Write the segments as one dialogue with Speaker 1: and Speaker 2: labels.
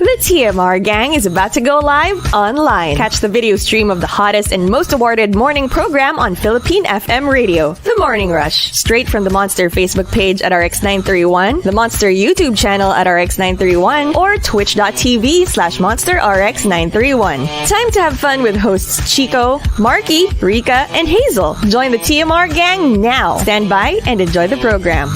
Speaker 1: The TMR gang is about to go live online. Catch the video stream of the hottest and most awarded morning program on Philippine FM radio, The Morning Rush. Straight from the Monster Facebook page at RX931, the Monster YouTube channel at RX931, or twitch.tv/Monster RX931. Time to have fun with hosts Chico, Markki, Rica, and Hazel. Join the TMR gang now. Stand by and enjoy the program.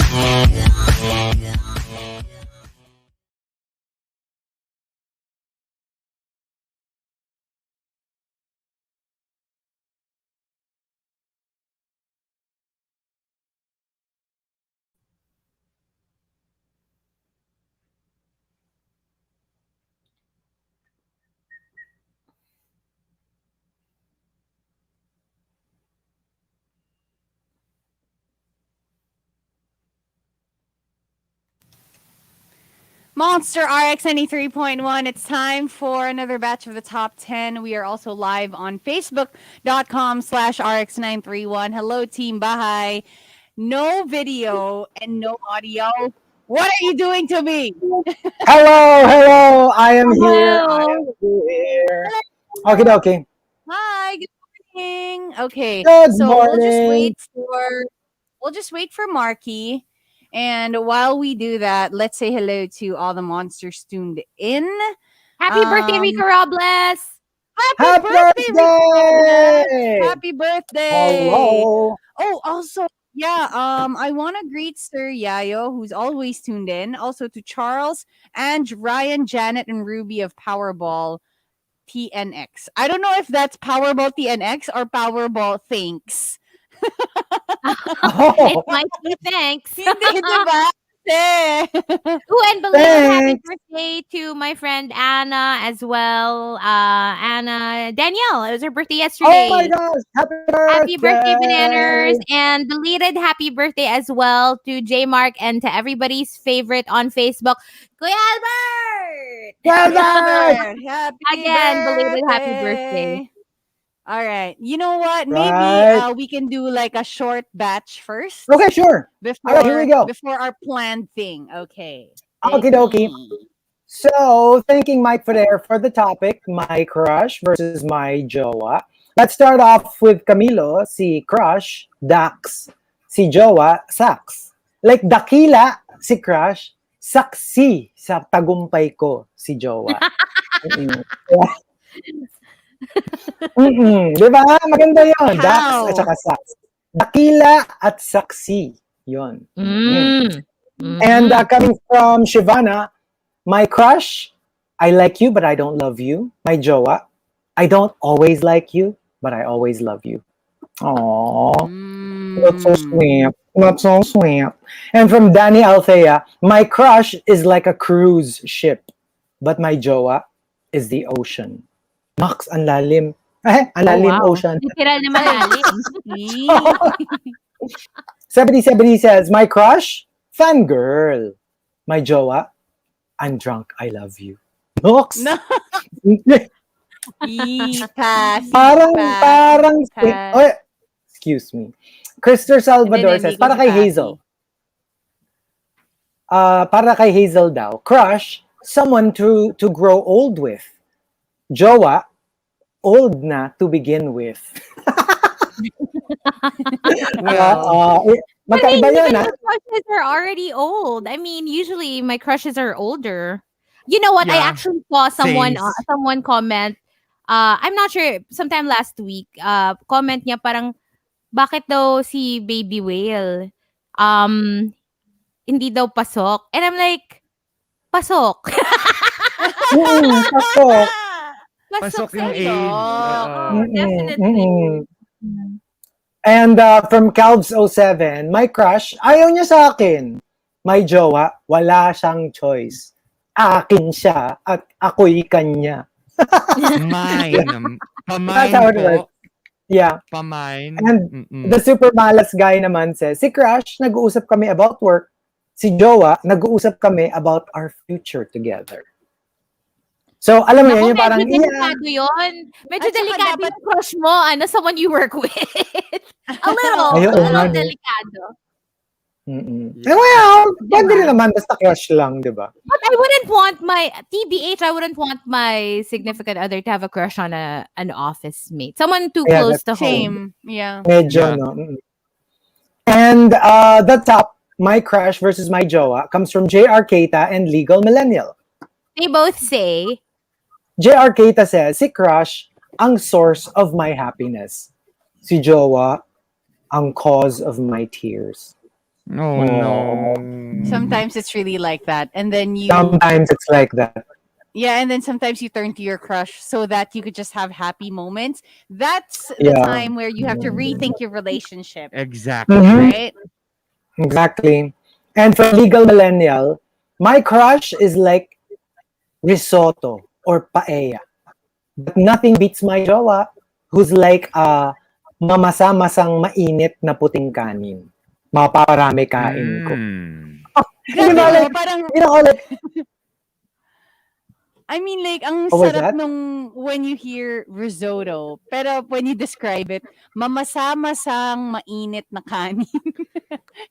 Speaker 2: Monster RX93.1. It's time for another batch of the top 10. We are also live on Facebook.com/RX931. Hello, Team Bahay. No video and no audio. What are you doing to me?
Speaker 3: Hello. I am here. Okay.
Speaker 2: Hi, good morning. Okay,
Speaker 3: Good
Speaker 2: so
Speaker 3: morning.
Speaker 2: we'll just wait for Markki. And while we do that, let's say hello to all the monsters tuned in.
Speaker 4: Happy birthday, Rica Robles!
Speaker 3: Happy birthday!
Speaker 2: Happy birthday!
Speaker 3: Hello.
Speaker 2: Oh, also, yeah, I want to greet Sir Yayo, who's always tuned in. Also to Charles and Ryan, Janet, and Ruby of Powerball TNX. I don't know if that's Powerball TNX or Powerball Thanks.
Speaker 4: It might be thanks.
Speaker 2: Hindi, diba?
Speaker 4: And belated happy birthday to my friend Anna as well. Anna Danielle. It was her birthday yesterday.
Speaker 3: Oh my gosh.
Speaker 4: Happy birthday, bananas. And belated happy birthday as well to J Mark and to everybody's favorite on Facebook, Kuya Albert. Belated happy birthday.
Speaker 2: All right. You know what? Maybe we can do like a short batch first.
Speaker 3: Okay, sure.
Speaker 2: Before,
Speaker 3: all right, here we go.
Speaker 2: Before our planned thing. Okay.
Speaker 3: Okie dokie. So, thanking Mike Ferrer for the topic, my crush versus my jowa. Let's start off with Camilo, si crush, Dax, si jowa, Sax. Like dakila, si crush, saksi sa tagumpay ko, si jowa. Diba? Maganda yun. Dax at saka Sax. Dakila at saksi. Yun. And coming from Shivana, my crush, I like you, but I don't love you. My jowa, I don't always like you, but I always love you. Aww. That's so sweet. That's so sweet. And from Danny Althea, my crush is like a cruise ship, but my jowa is the ocean. Max, ang lalim. Ang lalim ocean.
Speaker 4: Literal na malalim.
Speaker 3: 70 says, my crush, fangirl. My jowa, I'm drunk, I love you. Max.
Speaker 2: No.
Speaker 3: Parang. Oh, excuse me. Christopher Salvador says, para kay Hazel. Para kay Hazel daw. Crush, someone to grow old with. Jowa, old na to begin with. Magkaiba yun,
Speaker 4: my crushes are already old. I mean, usually my crushes are older. You know what? Yeah, I actually saw someone comment. I'm not sure. Sometime last week, comment niya parang, bakit daw si Baby Whale hindi daw pasok? And I'm like, pasok.
Speaker 3: Pasok.
Speaker 5: Pasok yung age.
Speaker 4: Definitely.
Speaker 3: And from Calbs07, my crush, ayaw niya sa akin. My jowa, wala siyang choice. Akin siya at ako'y kanya.
Speaker 5: Mine.
Speaker 3: That's how it works. Yeah.
Speaker 5: Pamine.
Speaker 3: And the super malas guy naman says, si crush, nag-uusap kami about work. Si jowa, nag-uusap kami about our future together. So, alam mo yun, yung parang...
Speaker 4: Medyo delikado yun. Medyo delikado yung crush mo, someone you work with. A little delikado.
Speaker 3: Well, pwede rin
Speaker 4: Diba?
Speaker 3: naman, basta crush lang, di ba?
Speaker 4: But I wouldn't want my TBH. I wouldn't want my significant other to have a crush on an office mate, someone too
Speaker 3: Yeah,
Speaker 4: close
Speaker 3: that's
Speaker 4: to home.
Speaker 2: Same. Yeah.
Speaker 3: medyo,
Speaker 5: Yeah.
Speaker 3: no? And the top, my crush versus my jowa, comes from JR Keita and Legal Millennial.
Speaker 4: They both say,
Speaker 3: JR Keita says, si crush, ang source of my happiness. Si jowa, ang cause of my tears.
Speaker 5: Oh
Speaker 3: Oh,
Speaker 5: no.
Speaker 2: Sometimes it's really like that. And then
Speaker 3: sometimes it's like that.
Speaker 2: yeah, and then sometimes you turn to your crush so that you could just have happy moments. That's the
Speaker 3: Yeah.
Speaker 2: time where you have to rethink your relationship,
Speaker 5: Exactly.
Speaker 3: Mhm.
Speaker 2: right?
Speaker 3: Exactly. And for Legal Millennial, my crush is like risotto or paella. But nothing beats my jowa, who's like mamasa-masang mainit na puting kanin. Maparami kain ko. Di
Speaker 2: Grabe,
Speaker 3: ba,
Speaker 2: no?
Speaker 3: like,
Speaker 2: Parang,
Speaker 3: like,
Speaker 2: I mean, like, ang
Speaker 3: what was
Speaker 2: sarap
Speaker 3: that?
Speaker 2: nung when you hear risotto. Pero when you describe it, mamasa-masang mainit na kanin.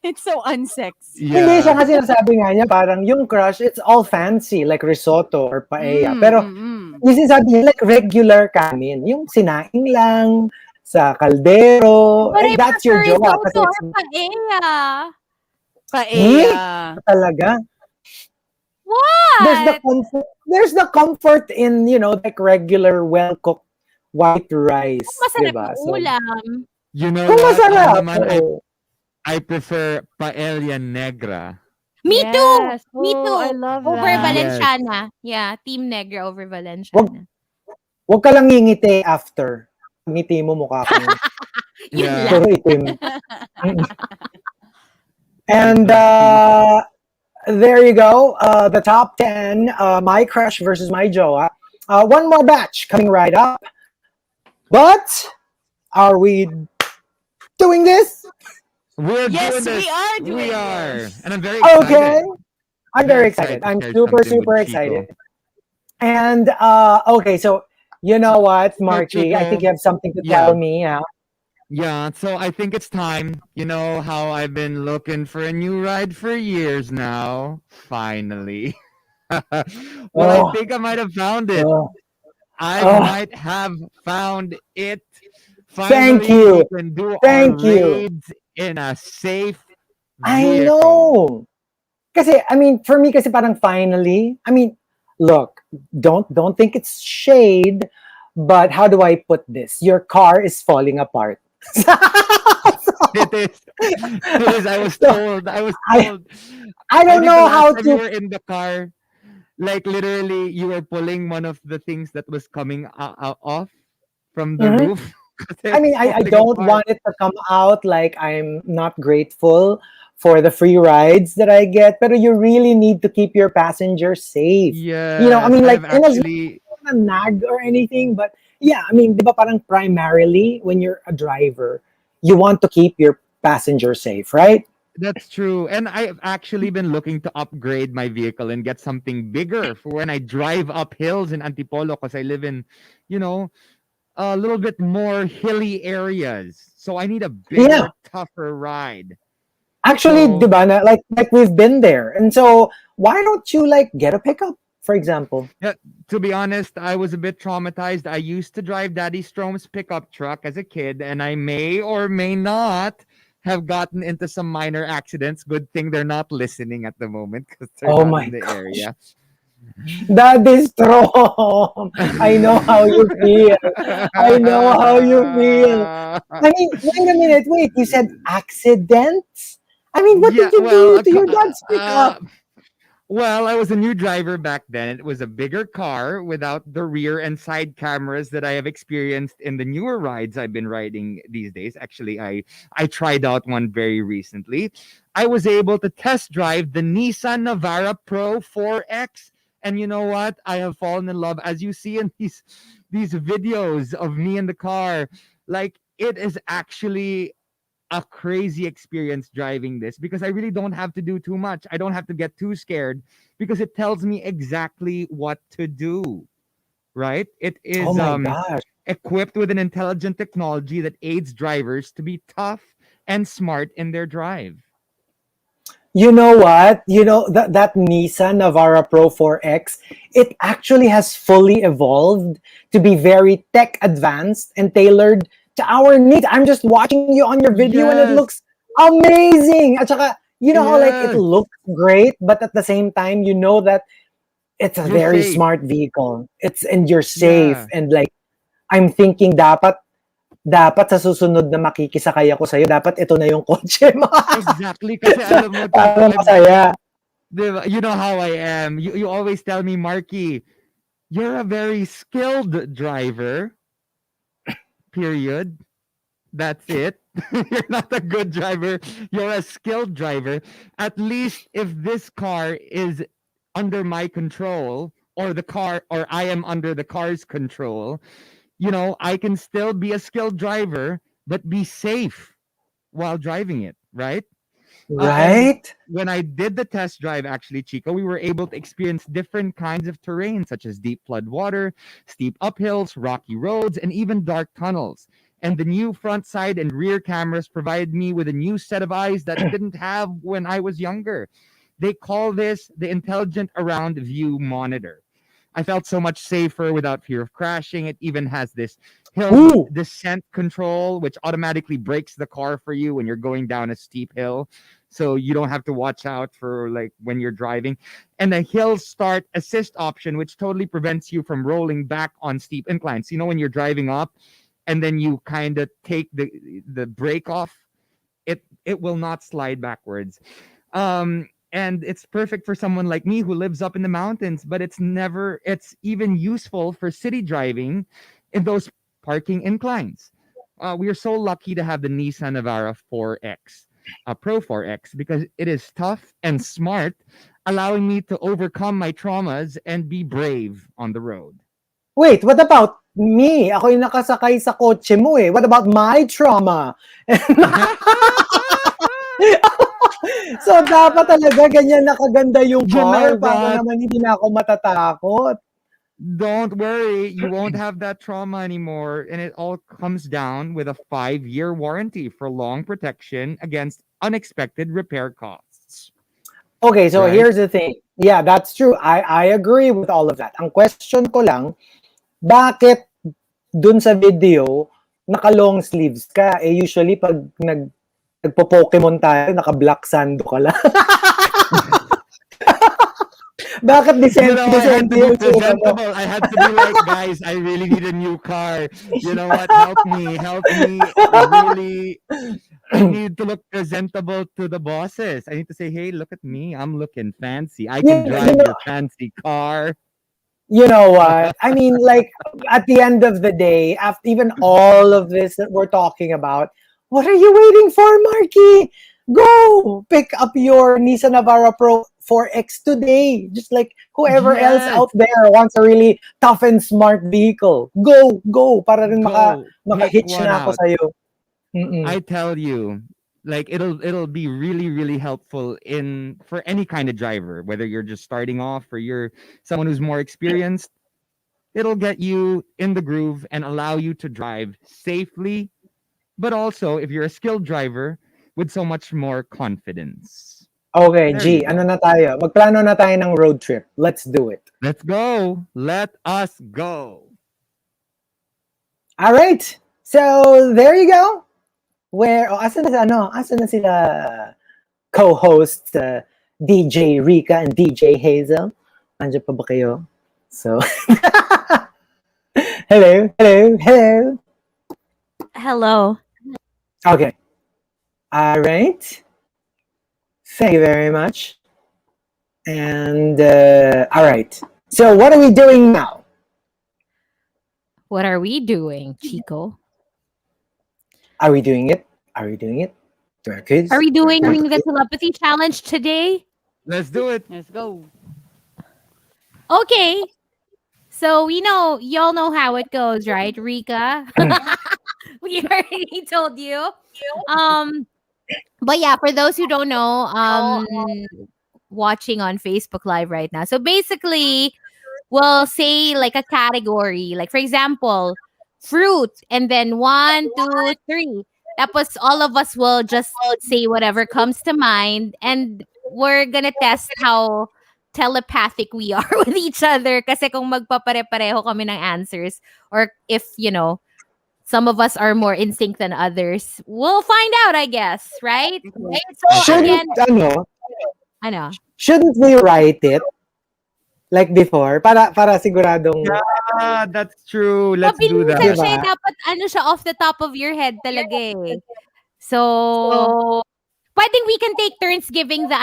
Speaker 2: It's so unsexy.
Speaker 3: Hindi siya
Speaker 5: Yeah.
Speaker 3: kasi nasabi nga niya, parang yung crush, it's all fancy, like risotto or paella.
Speaker 2: Mm,
Speaker 3: Pero,
Speaker 2: mm, mm.
Speaker 3: yung sinasabi niya, like regular kanin. Yung sinaing lang, sa kaldero.
Speaker 4: but I
Speaker 3: And that's your
Speaker 4: prefer
Speaker 3: jowa.
Speaker 4: risotto
Speaker 3: Kasi
Speaker 4: or
Speaker 3: it's,
Speaker 4: paella.
Speaker 2: Paella.
Speaker 3: talaga.
Speaker 4: What?
Speaker 3: There's the comfort in, like regular, well-cooked white rice.
Speaker 4: Masarap
Speaker 3: Diba?
Speaker 4: yung
Speaker 3: So,
Speaker 4: ulam.
Speaker 5: You know
Speaker 3: kung
Speaker 5: what? Ako
Speaker 3: masarap.
Speaker 5: naman,
Speaker 3: oo.
Speaker 5: I prefer paella negra.
Speaker 4: Me
Speaker 2: Yes.
Speaker 4: too. Me
Speaker 2: Oh,
Speaker 4: too.
Speaker 2: I love
Speaker 4: Over
Speaker 2: that.
Speaker 4: Valenciana. Yeah, Team Negra over
Speaker 3: Wag,
Speaker 4: Valenciana.
Speaker 3: wag ka lang ngingiti after. Ngiti mo mukha kang
Speaker 4: Yun
Speaker 5: Yeah.
Speaker 4: lang.
Speaker 3: puro itim.
Speaker 5: Wait
Speaker 3: And
Speaker 5: lang.
Speaker 3: there you go. The top 10, my crush versus my jowa. One more batch coming right up. But are we doing this?
Speaker 5: We're
Speaker 2: Yes,
Speaker 5: doing this.
Speaker 2: we are doing
Speaker 5: We are.
Speaker 2: this.
Speaker 5: And I'm very
Speaker 3: Okay.
Speaker 5: excited.
Speaker 3: I'm very excited.
Speaker 5: to
Speaker 3: I'm
Speaker 5: share
Speaker 3: super,
Speaker 5: something with
Speaker 3: super
Speaker 5: Chico.
Speaker 3: excited. And okay, so you know what,
Speaker 5: So,
Speaker 3: Markki, I think
Speaker 5: Chico,
Speaker 3: you have something to
Speaker 5: yeah.
Speaker 3: tell me. Yeah.
Speaker 5: Yeah, so I think it's time. You know how I've been looking for a new ride for years now. Finally. Well, I
Speaker 3: Oh,
Speaker 5: think I might have found it.
Speaker 3: oh,
Speaker 5: I
Speaker 3: oh.
Speaker 5: might have found it.
Speaker 3: Thank
Speaker 5: Finally, we
Speaker 3: you.
Speaker 5: can do our
Speaker 3: Thank you.
Speaker 5: raids in a safe
Speaker 3: I
Speaker 5: vehicle.
Speaker 3: know. Kasi, I mean, for me, kasi parang finally, I mean, look, don't think it's shade, but how do I put this? Your car is falling apart.
Speaker 5: It is. It is. I was
Speaker 3: So,
Speaker 5: told. I was
Speaker 3: I,
Speaker 5: told.
Speaker 3: I
Speaker 5: I
Speaker 3: don't
Speaker 5: think the
Speaker 3: know
Speaker 5: last
Speaker 3: how
Speaker 5: time you
Speaker 3: to.
Speaker 5: were in the car, like literally, you were pulling one of the things that was coming off from the
Speaker 3: Mhm.
Speaker 5: roof. Kasi
Speaker 3: I mean,
Speaker 5: it's
Speaker 3: I
Speaker 5: falling
Speaker 3: don't
Speaker 5: apart.
Speaker 3: want it to come out like I'm not grateful for the free rides that I get, but you really need to keep your passengers safe. I
Speaker 5: Yes,
Speaker 3: mean, like,
Speaker 5: I've
Speaker 3: in as
Speaker 5: actually.
Speaker 3: a nag or anything, but yeah, I mean, di ba parang primarily when you're a driver, you want to keep your passenger safe, right?
Speaker 5: That's true. And I've actually been looking to upgrade my vehicle and get something bigger for when I drive up hills in Antipolo because I live in, you know, a little bit more hilly areas. So I need a
Speaker 3: Yeah.
Speaker 5: bigger, tougher ride.
Speaker 3: Actually,
Speaker 5: So,
Speaker 3: di ba, like we've been there. And so why don't you like get a pickup, for example?
Speaker 5: yeah, to be honest, I was a bit traumatized. I used to drive Daddy Strome's pickup truck as a kid, and I may or may not have gotten into some minor accidents. Good thing they're not listening at the moment because they're
Speaker 3: Oh
Speaker 5: not
Speaker 3: my
Speaker 5: in the
Speaker 3: gosh.
Speaker 5: area.
Speaker 3: That is strong. I know how you feel. I know how you feel. I mean, wait a minute. Wait, you said accidents? I mean, what
Speaker 5: Yeah,
Speaker 3: did you
Speaker 5: well,
Speaker 3: do to your dad's pickup?
Speaker 5: well, I was a new driver back then. It was a bigger car without the rear and side cameras that I have experienced in the newer rides I've been riding these days. Actually, I tried out one very recently. I was able to test drive the Nissan Navara Pro 4X, and you know what? I have fallen in love, as you see in these videos of me in the car. Like, it is actually a crazy experience driving this because I really don't have to do too much. I don't have to get too scared because it tells me exactly what to do. Right? It
Speaker 3: Oh
Speaker 5: is
Speaker 3: my gosh.
Speaker 5: equipped with an intelligent technology that aids drivers to be tough and smart in their drive.
Speaker 3: You know what? You know that Nissan Navara Pro 4X, it actually has fully evolved to be very tech advanced and tailored to our needs. I'm just watching you on your video and it
Speaker 5: Yes.
Speaker 3: looks amazing. At saka, you know how like it
Speaker 5: Yes.
Speaker 3: looks great, but at the same time, you know that it's a
Speaker 5: You're
Speaker 3: very
Speaker 5: safe.
Speaker 3: smart vehicle. It's and you're safe
Speaker 5: Yeah.
Speaker 3: and like I'm thinking dapat sa susunod na makikisakay ako sa'yo, dapat ito na yung kotse mo.
Speaker 5: Exactly. Kasi alam mo, Chico,
Speaker 3: Para masaya.
Speaker 5: you know how I am. You always tell me, Markki, you're a very skilled driver. Period. That's it. You're not a good driver. You're a skilled driver. At least if this car is under my control, or I am under the car's control, I can still be a skilled driver, but be safe while driving it, right? And
Speaker 3: Right?
Speaker 5: when I did the test drive, actually, Chico, we were able to experience different kinds of terrain, such as deep flood water, steep uphills, rocky roads, and even dark tunnels. And the new front, side, and rear cameras provided me with a new set of eyes that I didn't have when I was younger. They call this the intelligent around view monitor. I felt so much safer without fear of crashing. It even has this hill
Speaker 3: Ooh.
Speaker 5: descent control, which automatically brakes the car for you when you're going down a steep hill. So you don't have to watch out for like when you're driving. And the hill start assist option, which totally prevents you from rolling back on steep inclines. When you're driving up and then you kind of take the brake off, it will not slide backwards. And it's perfect for someone like me who lives up in the mountains, but it's even useful for city driving in those parking inclines. We are so lucky to have the Nissan Navara 4X, Pro 4X, because it is tough and smart, allowing me to overcome my traumas and be brave on the road.
Speaker 3: Wait, what about me? Ako yung nakasakay sa kotse mo eh. What about my trauma? So, dapat talaga ganyan nakaganda yung
Speaker 5: You
Speaker 3: car
Speaker 5: know
Speaker 3: para
Speaker 5: what?
Speaker 3: naman hindi na ako matatakot.
Speaker 5: Don't worry, you won't have that trauma anymore. And it all comes down with a 5-year warranty for long protection against unexpected repair costs.
Speaker 3: Okay, so
Speaker 5: Right?
Speaker 3: here's the thing. Yeah, that's true. I agree with all of that. Ang question ko lang, bakit dun sa video, naka-long sleeves ka? Eh, usually, pag nagpo-Pokemon tayo, naka-black sando ka lang. Bakit
Speaker 5: I had to be
Speaker 3: yung tsura mo?
Speaker 5: presentable. I had to be like, guys, I really need a new car. You know what? Help me. Help me. Really, I need to look presentable to the bosses. I need to say, hey, look at me. I'm looking fancy. I can drive your fancy car.
Speaker 3: You know what? I mean, like, at the end of the day, after even all of this that we're talking about, what are you waiting for, Markki? Go! Pick up your Nissan Navara Pro 4X today. Just like whoever else
Speaker 5: Yes.
Speaker 3: out there wants a really tough and smart vehicle. Go! Para rin
Speaker 5: Go. Pick
Speaker 3: maka-hitch
Speaker 5: one
Speaker 3: na ako
Speaker 5: out.
Speaker 3: sa'yo. Mm-mm.
Speaker 5: I tell you, like it'll be really really helpful for any kind of driver, whether you're just starting off or you're someone who's more experienced. It'll get you in the groove and allow you to drive safely, but also if you're a skilled driver with so much more confidence.
Speaker 3: Okay,
Speaker 5: There
Speaker 3: G,
Speaker 5: you go.
Speaker 3: ano na tayo? Magplano na tayo ng road trip. Let's do it.
Speaker 5: Let's go. Let us go.
Speaker 3: All right. So, there you go. Asan na sila co-hosts DJ Rica and DJ Hazel? Andiyan pa ba kayo? So, hello.
Speaker 4: Hello.
Speaker 3: Okay. All right. Thank you very much. And, all right. So, what are we doing now?
Speaker 4: What are we doing, Chico?
Speaker 3: Are we doing it? To our kids?
Speaker 4: Are we doing the telepathy challenge today?
Speaker 5: Let's do it.
Speaker 2: Let's go.
Speaker 4: Okay. So y'all know how it goes, right, Rica? We already told you. But yeah, for those who don't know, watching on Facebook Live right now. So basically, we'll say like a category, like for example, fruit, and then 1, 2, 3. Tapos all of us will just say whatever comes to mind, and we're gonna test how telepathic we are with each other. Kasi kung magpapare-pareho kami ng answers, or if, some of us are more in sync than others, we'll find out, I guess, right? So again, ano?
Speaker 3: Shouldn't we write it like before para siguradong
Speaker 5: Yeah, that's true. Let's do that.
Speaker 4: Mabilisan siya, dapat siya off the top of your head talaga eh. So pwedeng we can take turns giving the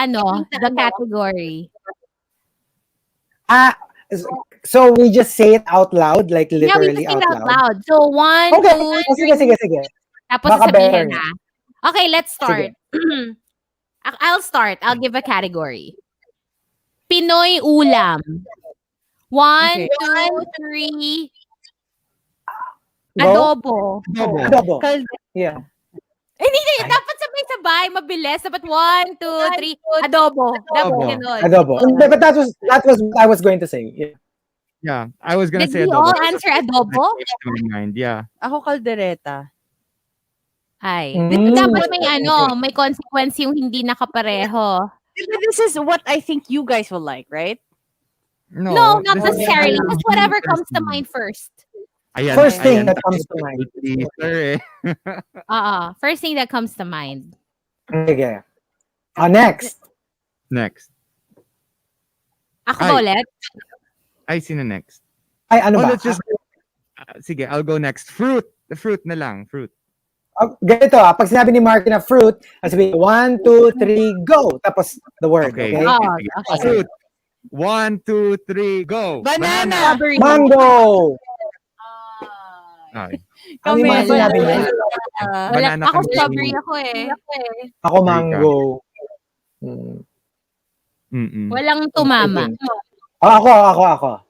Speaker 4: category.
Speaker 3: So we just say it out loud, like literally
Speaker 4: we just
Speaker 3: out
Speaker 4: say it out loud. So 1,
Speaker 3: Okay.
Speaker 4: 2, 3.
Speaker 3: Sige.
Speaker 4: Tapos sasabihin na. Okay, let's start. I'll start. I'll give a category. Pinoy ulam. 1, 2, 3. Adobo.
Speaker 3: Yeah.
Speaker 4: Hindi, dapat sabay-sabay, mabilis. Dapat 1, 2, 3. Adobo.
Speaker 3: Adobo. But that was what I was going to say.
Speaker 5: Yeah, I was gonna say
Speaker 4: adobo. Did we all answer adobo?
Speaker 5: Mind, yeah.
Speaker 2: Ako kaldereta.
Speaker 4: Ay. Dapat may consequence yung hindi nakapareho.
Speaker 2: This is what I think you guys will like, right?
Speaker 4: No, not necessarily. Just whatever comes to mind first.
Speaker 3: First thing that comes to mind.
Speaker 4: First thing that comes to mind.
Speaker 3: Okay. Next.
Speaker 4: Ako ulit?
Speaker 5: I see the next.
Speaker 3: Ay, ano ba?
Speaker 5: Let's just... sige, I'll go next. Fruit. The fruit na lang. Fruit.
Speaker 3: Ganito pag sinabi ni Markki na fruit, sabi 1, 2, 3, go! Tapos the word, okay?
Speaker 5: Fruit. 1, 2, 3, go!
Speaker 2: Banana!
Speaker 3: Mango!
Speaker 2: Ano yung mga sinabi niya?
Speaker 4: Ako strawberry ako eh.
Speaker 3: Ako mango.
Speaker 4: Walang tumama.
Speaker 3: Ako.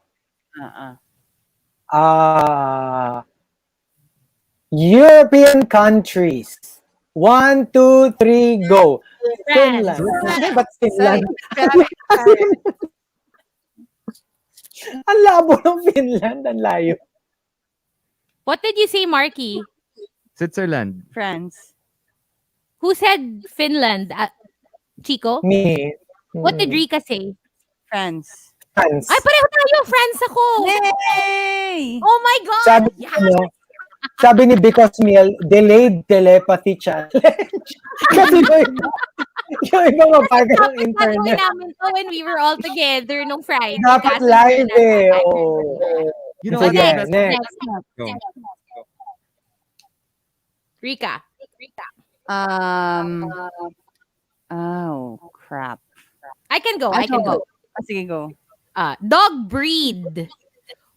Speaker 3: European countries. 1, 2, 3, go. Finland. Ba't Finland? Ang labo ng Finland. Ang layo.
Speaker 4: What did you say, Markki?
Speaker 5: Switzerland.
Speaker 2: France.
Speaker 4: Who said Finland? Chico?
Speaker 3: Me.
Speaker 4: What did Rica say?
Speaker 2: France.
Speaker 3: France.
Speaker 4: Ay, pareho tayo. France ako.
Speaker 2: Yay!
Speaker 4: Oh my God.
Speaker 3: Sabi ni Because Meal, delayed telepathy challenge. Kasi yung iba mapagal ng internet.
Speaker 4: Dapat namin to when we were all together nung Friday.
Speaker 3: Dapat live eh.
Speaker 5: You know,
Speaker 3: next.
Speaker 5: Go.
Speaker 4: Rica.
Speaker 2: Oh, crap.
Speaker 4: I can go.
Speaker 2: Sige, go.
Speaker 4: Dog breed.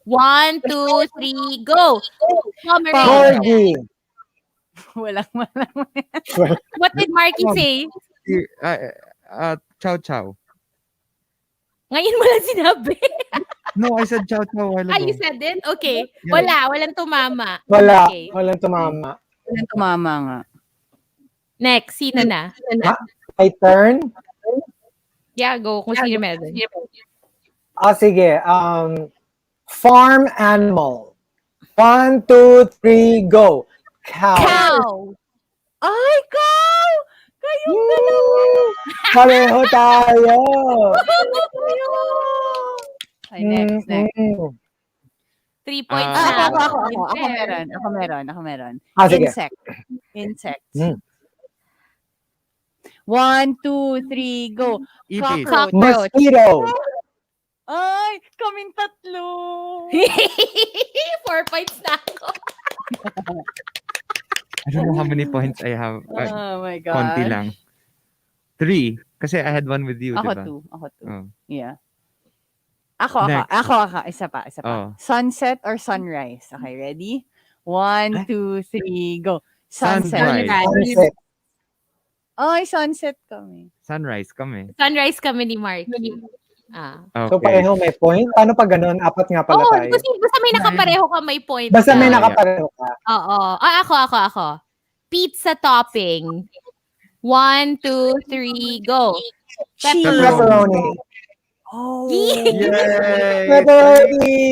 Speaker 4: 1, 2, 3, go.
Speaker 3: Pomeranian.
Speaker 2: Walang.
Speaker 4: What did Markki say?
Speaker 5: Chow chow.
Speaker 4: Ngayon mo lang sinabi.
Speaker 5: No, I said chow chow.
Speaker 4: You said it? Okay. Walang tumama.
Speaker 3: Wala.
Speaker 4: Okay.
Speaker 3: Walang tumama.
Speaker 2: Walang tumama nga.
Speaker 4: Next, sino na?
Speaker 3: My turn?
Speaker 4: Yeah, go. Kung sino meron.
Speaker 3: Sige. Farm animal. 1, 2, 3, go. Cow.
Speaker 2: Ay, cow! Kayong dalawa!
Speaker 3: Pareho tayo.
Speaker 2: Okay, next.
Speaker 4: 3 points
Speaker 2: Ako
Speaker 4: na.
Speaker 2: meron.
Speaker 3: Sige.
Speaker 2: Insect. 1, 2, 3, go.
Speaker 4: Cockroach.
Speaker 3: Mosquito.
Speaker 2: Ay, kaming tatlo.
Speaker 4: 4 points na ako.
Speaker 5: I don't know how many points I have.
Speaker 2: Oh my God.
Speaker 5: Konti lang. 3. Kasi I had one with you,
Speaker 2: Ako
Speaker 5: diba?
Speaker 2: 2.
Speaker 5: Oh.
Speaker 2: Yeah. Ako. Isa pa.
Speaker 5: Oh.
Speaker 2: Sunset or sunrise? Okay, ready? 1, 2, 3, go. Sunset.
Speaker 3: Sunset.
Speaker 2: Ay, sunset kami.
Speaker 5: Sunrise kami.
Speaker 4: Sunrise kami ni Markki.
Speaker 5: Okay.
Speaker 3: So pareho may point? Paano pag ganun? 4 nga pala tayo.
Speaker 4: Kasi basta may nakapareho ka, may point.
Speaker 3: Basta may nakapareho ka.
Speaker 4: Oo. Ako. Pizza topping. 1, 2, 3, go.
Speaker 3: Pepperoni.
Speaker 2: Oh.
Speaker 5: Yay!
Speaker 3: Pepperoni!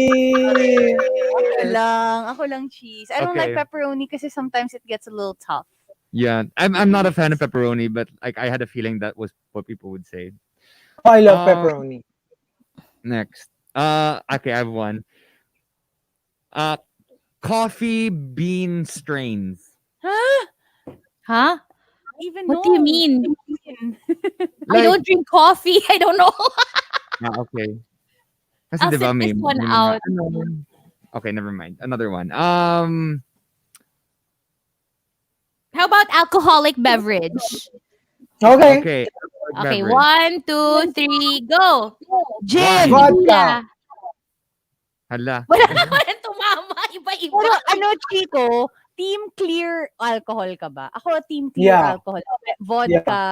Speaker 2: Ako lang cheese. I don't like pepperoni kasi sometimes it gets a little tough.
Speaker 5: Yeah, I'm not a fan of pepperoni, but like I had a feeling that was what people would say.
Speaker 3: Oh, I love
Speaker 5: Um,
Speaker 3: pepperoni.
Speaker 5: next. Okay, I have one. Uh, coffee bean strains.
Speaker 2: Huh?
Speaker 4: Huh?
Speaker 2: Even
Speaker 4: What do you
Speaker 2: know.
Speaker 4: mean? I
Speaker 5: Like,
Speaker 4: don't drink coffee. I don't know.
Speaker 5: okay. Kasi
Speaker 4: I'll
Speaker 5: di
Speaker 4: sit
Speaker 5: ba
Speaker 4: this one
Speaker 5: may mga
Speaker 4: out.
Speaker 5: ano. Okay, never mind. Another one.
Speaker 4: How about alcoholic beverage?
Speaker 3: Okay.
Speaker 5: Okay.
Speaker 4: Okay,
Speaker 5: Beverage.
Speaker 4: 1, 2, 3, go.
Speaker 2: Gin!
Speaker 5: Wine.
Speaker 3: Vodka.
Speaker 4: Tequila.
Speaker 5: Hala.
Speaker 4: Wala naman tumama. Iba-iba.
Speaker 2: Pero ano, Chico, team clear alcohol ka ba? Ako, team clear
Speaker 3: Yeah.
Speaker 2: alcohol.
Speaker 3: Yeah.
Speaker 2: Vodka,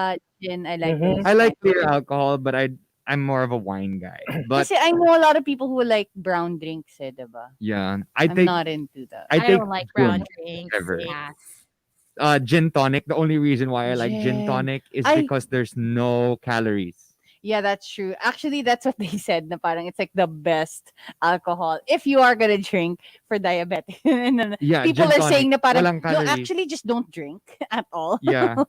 Speaker 2: gin, I like
Speaker 3: Mhm.
Speaker 2: those.
Speaker 5: I like clear alcohol, but I'm more of a wine guy. But
Speaker 2: Kasi I know a lot of people who like brown drinks, diba?
Speaker 5: yeah,
Speaker 2: I'm not into that.
Speaker 5: I
Speaker 4: I
Speaker 5: take
Speaker 4: don't like
Speaker 5: gin
Speaker 4: brown drinks.
Speaker 5: ever.
Speaker 4: Yes.
Speaker 5: Gin tonic. The only reason why I like gin
Speaker 2: Gin.
Speaker 5: tonic is
Speaker 2: I
Speaker 5: because there's no calories.
Speaker 2: Yeah, that's true. Actually, that's what they said na parang it's like the best alcohol if you are gonna drink for diabetic. And then
Speaker 5: Yeah,
Speaker 2: people
Speaker 5: gin
Speaker 2: are
Speaker 5: tonic.
Speaker 2: saying na parang,
Speaker 5: Walang
Speaker 2: no,
Speaker 5: calories.
Speaker 2: actually just don't drink at all.
Speaker 5: Yeah.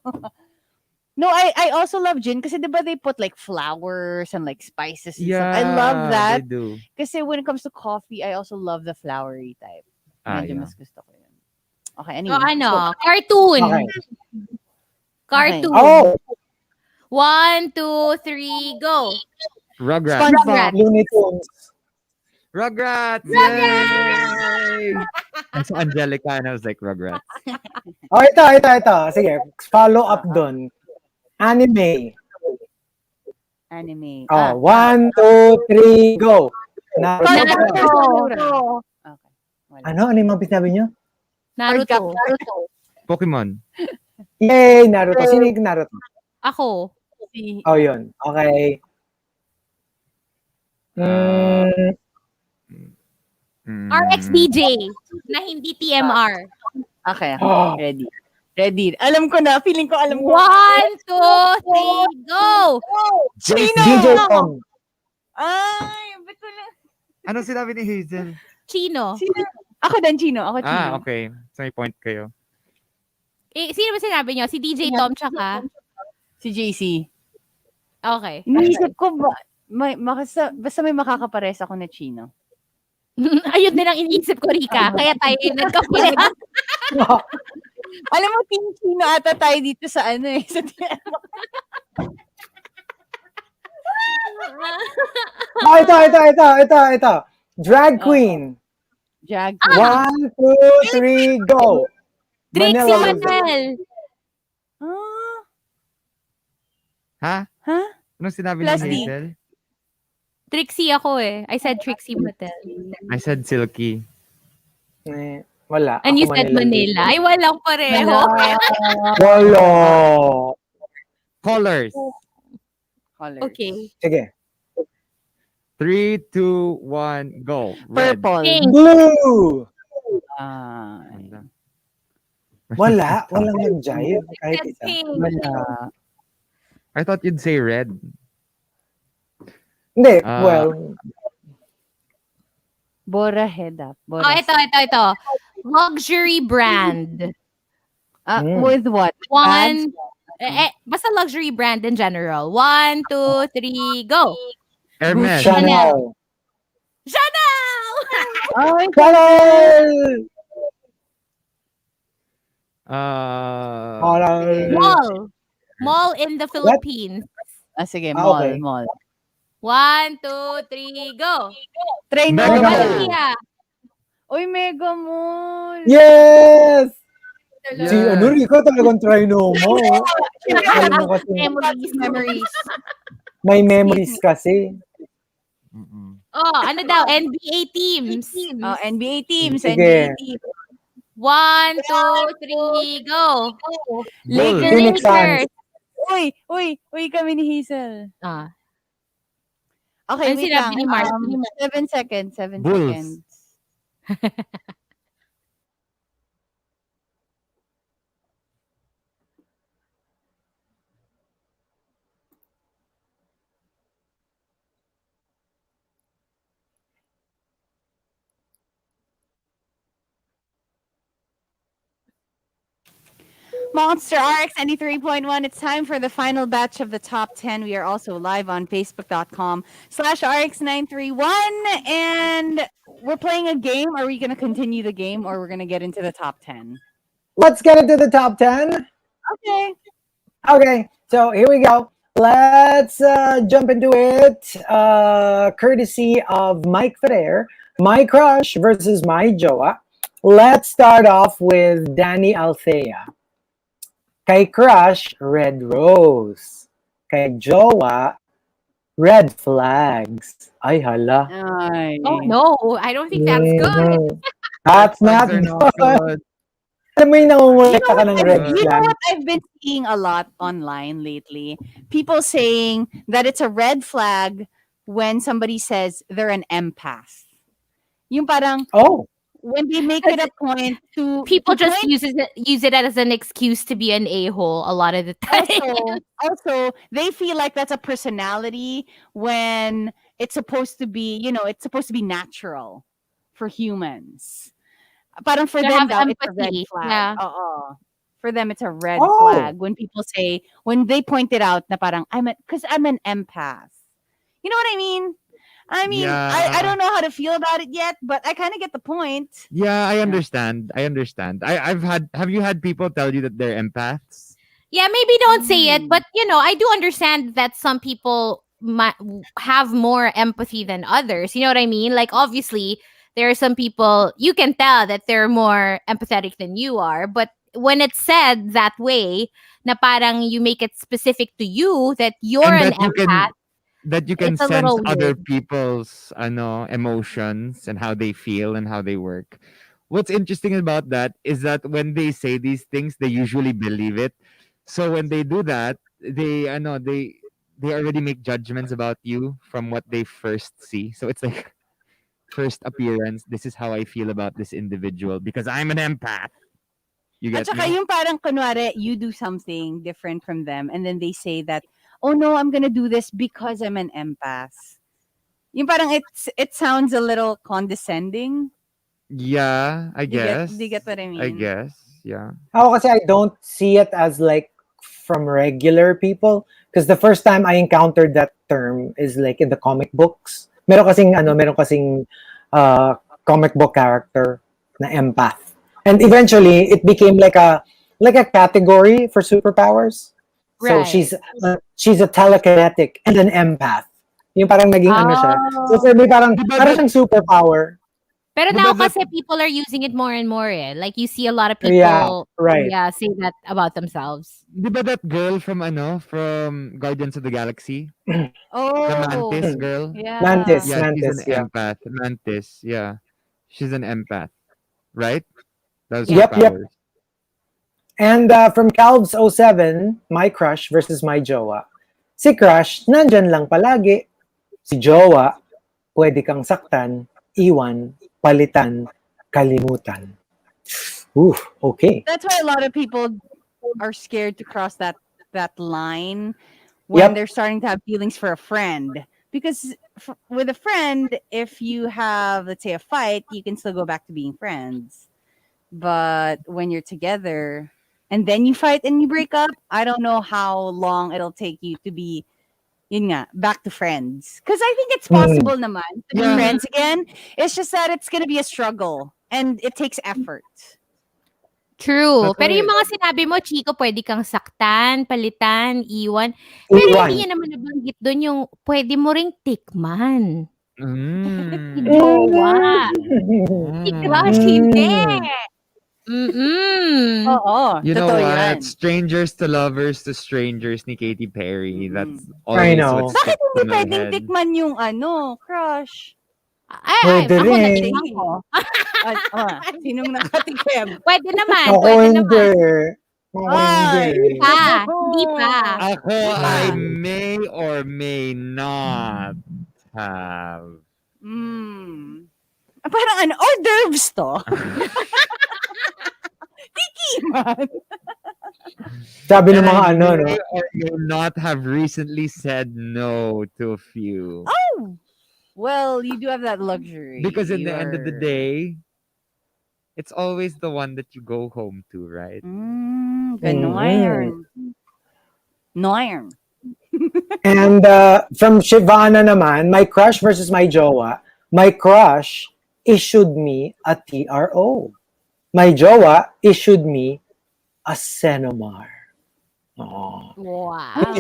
Speaker 2: No, I also love gin kasi 'di ba they put like flowers and like spices and stuff. I love
Speaker 5: Yeah,
Speaker 2: that
Speaker 5: they do.
Speaker 2: kasi when it comes to coffee, I also love the flowery type. Medyo
Speaker 5: Yeah.
Speaker 2: mas gusto ko yun. Okay,
Speaker 4: So,
Speaker 2: anyway. So,
Speaker 4: cartoon.
Speaker 3: Okay.
Speaker 4: Cartoon.
Speaker 3: Oh,
Speaker 4: 1, 2, 3, go.
Speaker 5: Rugrats.
Speaker 2: SpongeBob.
Speaker 3: Looney Tunes.
Speaker 5: Rugrats! Yay! I saw Angelica and I was like, Rugrats.
Speaker 3: Oh, ito. Sige, follow up dun. Anime.
Speaker 2: Anime.
Speaker 3: Oh, 1, 2, 3, go. Naruto.
Speaker 4: Naruto.
Speaker 2: Okay. Wala.
Speaker 3: Ano yung mga sinabi nyo?
Speaker 4: Naruto.
Speaker 5: Pokemon.
Speaker 3: Yay, Naruto. Sino yung Naruto?
Speaker 4: Ako.
Speaker 2: Si
Speaker 3: Oh, yun. Okay.
Speaker 4: RXDJ na hindi TMR.
Speaker 2: Okay.
Speaker 3: Oh.
Speaker 2: Ready. Alam ko na. Feeling ko alam ko.
Speaker 4: 1, 2, 3, go.
Speaker 3: DJ Tom.
Speaker 2: Ay, ba't ko na?
Speaker 5: Ano sinabi ni Hazel?
Speaker 4: Chino.
Speaker 2: Ako din, Chino. Ako, Chino.
Speaker 5: Okay. So may point kayo.
Speaker 4: Sino ba sinabi nyo? Si DJ Tom tsaka?
Speaker 2: Si JC.
Speaker 4: Okay.
Speaker 2: Iniisip ko ba, basta may makakapares ako na Chino.
Speaker 4: Ayun din ang iniisip ko, Rica. Kaya tayo nagkapila.
Speaker 2: Alam mo, Team Chino ata tayo dito sa ano eh. Sa
Speaker 3: Oh, ito. Drag queen.
Speaker 2: Drag
Speaker 3: 1, 2, 3, go.
Speaker 4: Trixie
Speaker 3: Manila.
Speaker 4: Manel.
Speaker 5: Ha?
Speaker 2: Ha?
Speaker 5: Anong sinabi
Speaker 2: Plus
Speaker 5: ni
Speaker 2: D.
Speaker 5: Hazel?
Speaker 4: Trixie ako eh. I said Trixie Mattel.
Speaker 5: I said Silky.
Speaker 3: Wala.
Speaker 4: And you
Speaker 3: Ako
Speaker 4: said Manila. Ay, walang pareho.
Speaker 3: Wala.
Speaker 5: Colors.
Speaker 2: Colors.
Speaker 4: Okay.
Speaker 3: Sige.
Speaker 5: 3, 2, 1, go. Red.
Speaker 2: Purple.
Speaker 4: Pink.
Speaker 3: Blue.
Speaker 5: Wala.
Speaker 3: Walang nag-jive. Kahit
Speaker 4: Said
Speaker 3: isa.
Speaker 4: pink.
Speaker 2: Wala.
Speaker 5: I thought you'd say red.
Speaker 3: Hindi.
Speaker 5: Ah.
Speaker 3: Well,
Speaker 2: Bora head up. Bora
Speaker 4: Oh, ito. Luxury brand.
Speaker 2: With what?
Speaker 4: One. Basta luxury brand in general. 1, 2, 3, go.
Speaker 5: Hermes.
Speaker 3: Chanel.
Speaker 4: Chanel!
Speaker 2: Ay,
Speaker 3: Chanel!
Speaker 4: Mall in the Philippines.
Speaker 2: sige,
Speaker 3: okay.
Speaker 2: mall.
Speaker 4: 1, 2, 3, go.
Speaker 2: Train
Speaker 5: Mega
Speaker 2: mo.
Speaker 5: Mall.
Speaker 4: Valencia.
Speaker 2: Uy, Mega Mall.
Speaker 3: Yes!
Speaker 5: Yes.
Speaker 3: Si Rico talagang try mo. Alam mo kasi,
Speaker 2: Memories.
Speaker 3: may memories kasi.
Speaker 4: Oh, ano daw? NBA teams.
Speaker 2: Oh, NBA teams.
Speaker 3: Sige.
Speaker 2: NBA teams.
Speaker 4: 1, 2, 3, go.
Speaker 5: Bulls.
Speaker 3: Phoenix
Speaker 4: Lakers.
Speaker 2: Uy, kami ni Hazel.
Speaker 4: Ah.
Speaker 2: Okay,
Speaker 4: Ano
Speaker 2: wait
Speaker 4: sinabi
Speaker 2: lang.
Speaker 4: ni Mark?
Speaker 2: 7 seconds. 7
Speaker 5: Bulls.
Speaker 2: seconds. Monster RX93.1. It's time for the final batch of the top 10. We are also live on Facebook.com/RX931. And we're playing a game. Are we going to continue the game or we're going to get into the top 10?
Speaker 3: Let's get into the top 10.
Speaker 2: Okay.
Speaker 3: Okay, so here we go. Let's jump into it. Courtesy of Mike Ferrer, My Crush versus My Jowa. Let's start off with Danny Althea. Kay Crush, Red Rose. Kay Jowa, Red Flags. Ay, hala.
Speaker 2: Ay.
Speaker 4: Oh no, I don't think that's good.
Speaker 3: Mhm. That's not
Speaker 5: Flags are
Speaker 3: good.
Speaker 5: not good.
Speaker 3: Alam mo yung
Speaker 2: You
Speaker 3: nangungulekta
Speaker 2: know
Speaker 3: ka
Speaker 2: what
Speaker 3: ng
Speaker 2: I've,
Speaker 3: red
Speaker 2: you know
Speaker 3: flag.
Speaker 2: what I've been seeing a lot online lately? People saying that it's a red flag when somebody says they're an empath. Yung parang
Speaker 3: Oh,
Speaker 2: when they make it a point to
Speaker 4: People
Speaker 2: to
Speaker 4: just
Speaker 2: point
Speaker 4: use it as an excuse to be an a-hole a lot of the time.
Speaker 2: also they feel like that's a personality when it's supposed to be, it's supposed to be natural for humans. Parang for
Speaker 4: To
Speaker 2: them
Speaker 4: have
Speaker 2: daw, it's a red
Speaker 4: empathy.
Speaker 2: flag.
Speaker 4: Yeah.
Speaker 2: For them, it's a red
Speaker 3: Oh.
Speaker 2: flag when people say, when they point it out na parang, because I'm an empath. You know what I mean? I don't know how to feel about it yet, but I kind of get the point.
Speaker 5: Yeah, I understand. Have you had people tell you that they're empaths?
Speaker 4: Yeah, maybe don't say it, but I do understand that some people might have more empathy than others. You know what I mean? Like, obviously, there are some people you can tell that they're more empathetic than you are, but when it's said that way, na parang you make it specific to you that you're
Speaker 5: And
Speaker 4: an
Speaker 5: that you can
Speaker 4: empath, it's a
Speaker 5: sense
Speaker 4: little
Speaker 5: other
Speaker 4: weird.
Speaker 5: people's emotions and how they feel and how they work. What's interesting about that is that when they say these things, they usually believe it. So when they do that, they already make judgments about you from what they first see. So it's like first appearance. This is how I feel about this individual because I'm an empath. You
Speaker 2: At
Speaker 5: get
Speaker 2: saka
Speaker 5: me?
Speaker 2: yung parang kunwari, you do something different from them and then they say that, oh no, I'm gonna do this because I'm an empath. Yung parang it sounds a little condescending.
Speaker 5: Yeah, I guess.
Speaker 2: Do you get what I
Speaker 5: I
Speaker 2: mean?
Speaker 5: guess. Yeah.
Speaker 3: ako kasi I don't see it as like from regular people because the first time I encountered that term is like in the comic books. Meron kasing comic book character na empath. And eventually it became like a category for superpowers. So
Speaker 2: Right.
Speaker 3: she's a telekinetic and an empath. Yung parang naging ano siya. So for me parang siyang superpower.
Speaker 4: Pero
Speaker 5: No,
Speaker 4: now
Speaker 5: but
Speaker 4: kasi people are using it more and more eh. Like you see a lot of people
Speaker 3: Yeah, right.
Speaker 4: say that about themselves.
Speaker 5: di ba that girl from Guardians of the Galaxy? The
Speaker 2: Oh,
Speaker 5: Mantis girl?
Speaker 2: yeah.
Speaker 3: Mantis,
Speaker 5: Yeah, she's an
Speaker 3: yeah.
Speaker 5: empath. Mantis, yeah. She's an empath. Right? That was her
Speaker 3: Yep.
Speaker 5: powers.
Speaker 3: And from Calves07, My Crush versus My Jowa. Si Crush, nandyan lang palagi. Si Jowa, pwede kang saktan, iwan, palitan, kalimutan. Ooh, okay.
Speaker 2: That's why a lot of people are scared to cross that line when
Speaker 3: Yep.
Speaker 2: they're starting to have feelings for a friend. Because with a friend, if you have, let's say, a fight, you can still go back to being friends. But when you're together and then you fight and you break up, I don't know how long it'll take you to be, yun nga, back to friends. Because I think it's possible naman to be
Speaker 5: Yeah.
Speaker 2: friends again. It's just that it's going to be a struggle and it takes effort.
Speaker 4: True.
Speaker 5: That's
Speaker 4: Pero
Speaker 5: why-
Speaker 4: yung mga sinabi mo, Chico, pwede kang saktan, palitan, iwan. Pero hindi niya naman nabanggit doon yung pwede mo ring tikman. Si
Speaker 5: Mm.
Speaker 4: Jowa. Si
Speaker 3: Mm.
Speaker 4: Crush, hindi. Mm-mm.
Speaker 2: Oo,
Speaker 5: You know
Speaker 2: totoo
Speaker 5: what?
Speaker 2: yan.
Speaker 5: Strangers to lovers to strangers ni Katy Perry. That's
Speaker 3: I
Speaker 5: always
Speaker 3: know.
Speaker 5: what
Speaker 2: Bakit
Speaker 5: sticks
Speaker 2: hindi
Speaker 5: in my
Speaker 2: pwedeng
Speaker 5: head.
Speaker 2: tikman yung crush?
Speaker 3: Pwede
Speaker 4: Ako
Speaker 3: rin.
Speaker 4: natikman ko.
Speaker 2: Sinong nakatikim?
Speaker 4: Pwede naman,
Speaker 3: Ako
Speaker 4: pwede
Speaker 3: hindi.
Speaker 4: naman.
Speaker 3: Ako
Speaker 2: Ay!
Speaker 3: hindi.
Speaker 4: Hindi pa.
Speaker 5: Ako, I may or may not have.
Speaker 2: Parang hors d'oeuvres to. Tikiman.
Speaker 3: Sabi ng
Speaker 5: And
Speaker 3: mga
Speaker 5: I
Speaker 3: ano, no?
Speaker 5: may or may not have recently said no to a few.
Speaker 2: Oh! Well, you do have that luxury.
Speaker 5: Because in the end of the
Speaker 2: You're-
Speaker 5: day, it's always the one that you go home to, right?
Speaker 2: Gano'n. Noirn.
Speaker 3: And from Shivana naman, my crush versus my jowa. My crush issued me a TRO. My jowa issued me a Senomar. Oh.
Speaker 4: Wow.